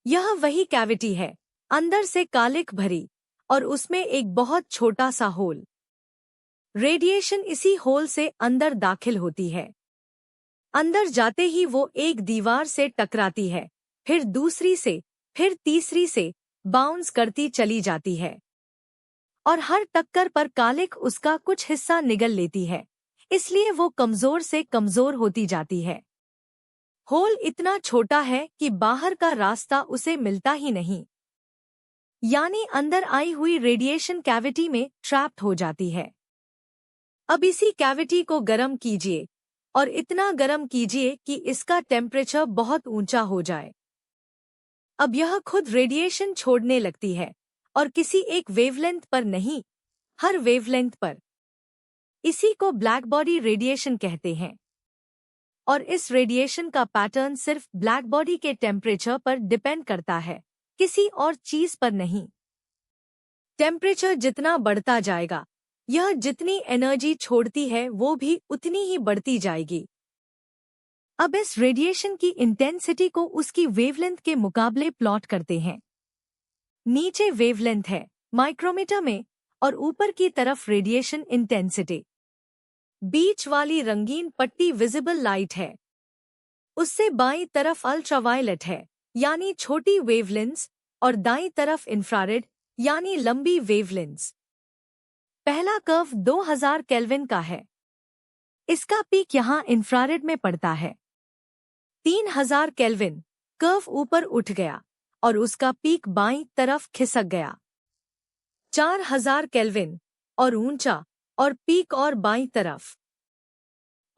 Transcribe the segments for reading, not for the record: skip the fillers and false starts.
यह वही कैविटी है, अंदर से कालिख भरी, और उसमें एक बहुत छोटा सा होल। रेडिएशन इसी होल से अंदर दाखिल होती है। अंदर जाते ही वो एक दीवार से टकराती है, फिर दूसरी से, फिर तीसरी से बाउंस करती चली जाती है, और हर टक्कर पर कालिख उसका कुछ हिस्सा निगल लेती है, इसलिए वो कमजोर से कमजोर होती जाती है। होल इतना छोटा है कि बाहर का रास्ता उसे मिलता ही नहीं, यानी अंदर आई हुई रेडिएशन कैविटी में ट्रैप्ड हो जाती है। अब इसी कैविटी को गर्म कीजिए, और इतना गर्म कीजिए कि इसका टेम्परेचर बहुत ऊंचा हो जाए। अब यह खुद रेडिएशन छोड़ने लगती है, और किसी एक वेवलेंथ पर नहीं, हर वेवलेंथ पर। इसी को ब्लैक बॉडी रेडिएशन कहते हैं। और इस रेडिएशन का पैटर्न सिर्फ ब्लैक बॉडी के टेम्परेचर पर डिपेंड करता है, किसी और चीज पर नहीं। टेम्परेचर जितना बढ़ता जाएगा, यह जितनी एनर्जी छोड़ती है वो भी उतनी ही बढ़ती जाएगी। अब इस रेडिएशन की इंटेंसिटी को उसकी वेवलेंथ के मुकाबले प्लॉट करते हैं। नीचे वेवलेंथ है माइक्रोमीटर में, और ऊपर की तरफ रेडिएशन इंटेंसिटी। बीच वाली रंगीन पट्टी विजिबल लाइट है, उससे बाईं तरफ अल्ट्रावायलेट है, यानी छोटी वेवलेंथ्स, और दाईं तरफ इंफ्रारेड, यानी लंबी वेवलेंथ्स। पहला कर्व 2000 केल्विन का है, इसका पीक यहाँ इंफ्रारेड में पड़ता है। 3000 केल्विन, कर्व ऊपर उठ गया और उसका पीक बाईं तरफ खिसक गया। 4000 केल्विन, और ऊंचा, और पीक और बाईं तरफ।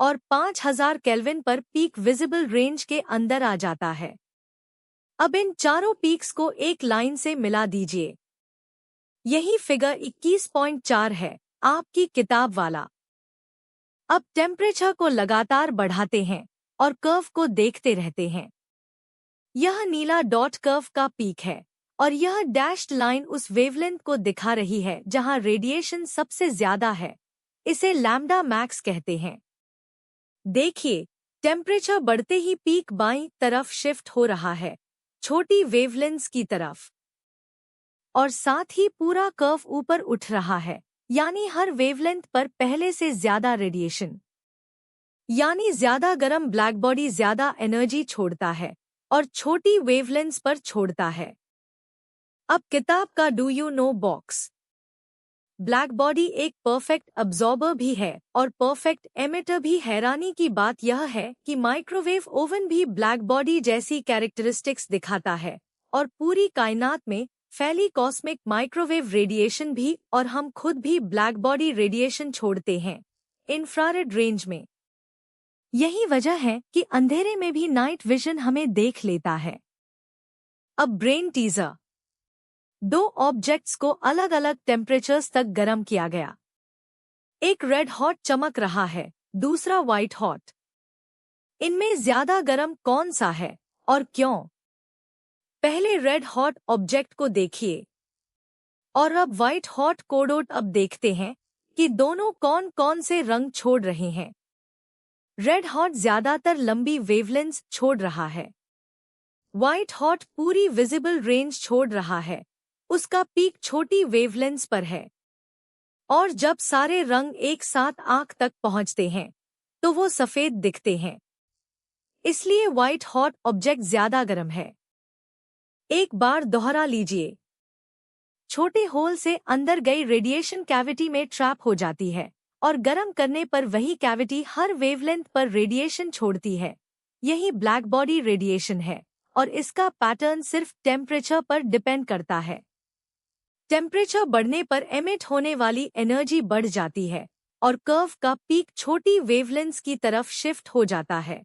और 5000 केल्विन पर पीक विजिबल रेंज के अंदर आ जाता है। अब इन चारों पीक्स को एक लाइन से मिला दीजिए। यही फिगर 21.4 है, आपकी किताब वाला। अब टेम्परेचर को लगातार बढ़ाते हैं और कर्व को देखते रहते हैं। यह नीला डॉट कर्व का पीक है, और यह डैश्ड लाइन उस वेवलेंथ को दिखा रही है जहां रेडिएशन सबसे ज्यादा है। इसे लैम्डा मैक्स कहते हैं। देखिए, टेम्परेचर बढ़ते ही पीक बाईं तरफ शिफ्ट हो रहा है, छोटी वेवलेंथ्स की तरफ, और साथ ही पूरा कर्व ऊपर उठ रहा है, यानी हर वेवलेंथ पर पहले से ज्यादा रेडिएशन। यानी ज्यादा गर्म ब्लैक बॉडी ज्यादा एनर्जी छोड़ता है और छोटी वेवलेंथ्स पर छोड़ता है। अब किताब का do you know box. Black body एक परफेक्ट अब्जॉर्बर भी है और परफेक्ट एमिटर भी। हैरानी की बात यह है कि माइक्रोवेव ओवन भी ब्लैक बॉडी जैसी कैरेक्टरिस्टिक्स दिखाता है, और पूरी कायनात में फैली कॉस्मिक माइक्रोवेव रेडिएशन भी, और हम खुद भी ब्लैक बॉडी रेडिएशन छोड़ते हैं इंफ्रारेड रेंज में। यही वजह है कि अंधेरे में भी नाइट विजन हमें देख लेता है। अब ब्रेन टीजर। 2 ऑब्जेक्ट्स को अलग अलग टेम्परेचर्स तक गर्म किया गया। एक रेड हॉट चमक रहा है, दूसरा व्हाइट हॉट। इनमें ज्यादा गर्म कौन सा है और क्यों? पहले रेड हॉट ऑब्जेक्ट को देखिए, और अब व्हाइट हॉट कोडोट। अब देखते हैं कि दोनों कौन कौन से रंग छोड़ रहे हैं। रेड हॉट ज्यादातर लंबी वेवलेंथ्स छोड़ रहा है। व्हाइट हॉट पूरी विजिबल रेंज छोड़ रहा है, उसका पीक छोटी वेवलेंथ्स पर है। और जब सारे रंग एक साथ आंख तक पहुंचते हैं तो वो सफेद दिखते हैं, इसलिए व्हाइट हॉट ऑब्जेक्ट ज्यादा गर्म है। एक बार दोहरा लीजिए। छोटे होल से अंदर गई रेडिएशन कैविटी में ट्रैप हो जाती है, और गर्म करने पर वही कैविटी हर वेवलेंथ पर रेडिएशन छोड़ती है। यही ब्लैक बॉडी रेडिएशन है, और इसका पैटर्न सिर्फ टेम्परेचर पर डिपेंड करता है। टेम्परेचर बढ़ने पर एमिट होने वाली एनर्जी बढ़ जाती है, और कर्व का पीक छोटी वेवलेंथ्स की तरफ शिफ्ट हो जाता है।